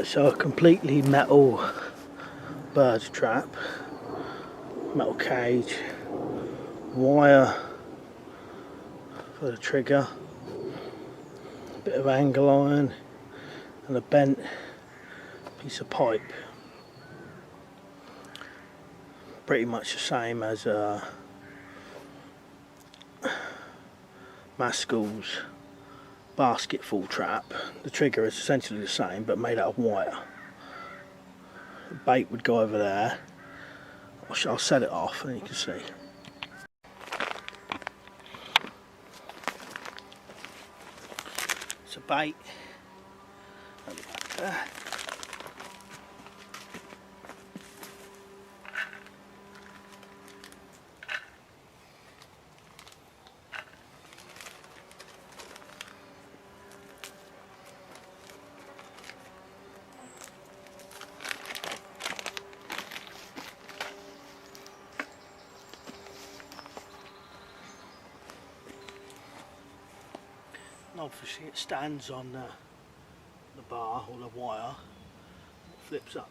Right, so a completely metal bird trap, metal cage, wire for the trigger, a bit of angle iron and a bent piece of pipe. Pretty much the same as Maskell's basketful trap. The trigger is essentially the same but made out of wire. The bait would go over there. I'll set it off and you can see. It's a bait at the back there. And obviously it stands on the bar or the wire, it flips up.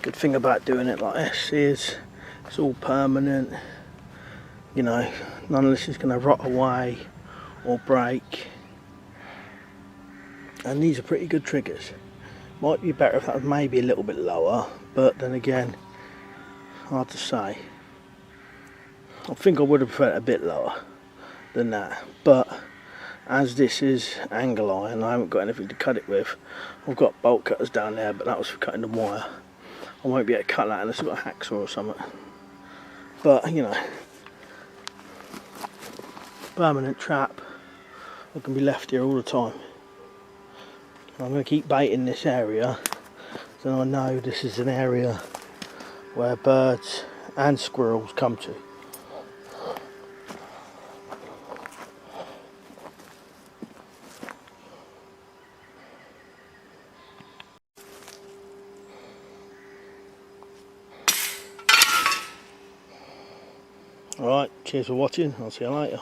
Good thing about doing it like this is it's all permanent, you know, none of this is going to rot away or break, and these are pretty good triggers. Might be better if that was maybe a little bit lower, but then again, hard to say. I think I would have preferred it a bit lower than that, but as this is angle iron, I haven't got anything to cut it with. I've got bolt cutters down there, but that was for cutting the wire. I won't be able to cut that unless I've got a hacksaw or something. But, you know, permanent trap that can be left here all the time. I'm going to keep baiting this area, so I know this is an area where birds and squirrels come to. Alright, cheers for watching, I'll see you later.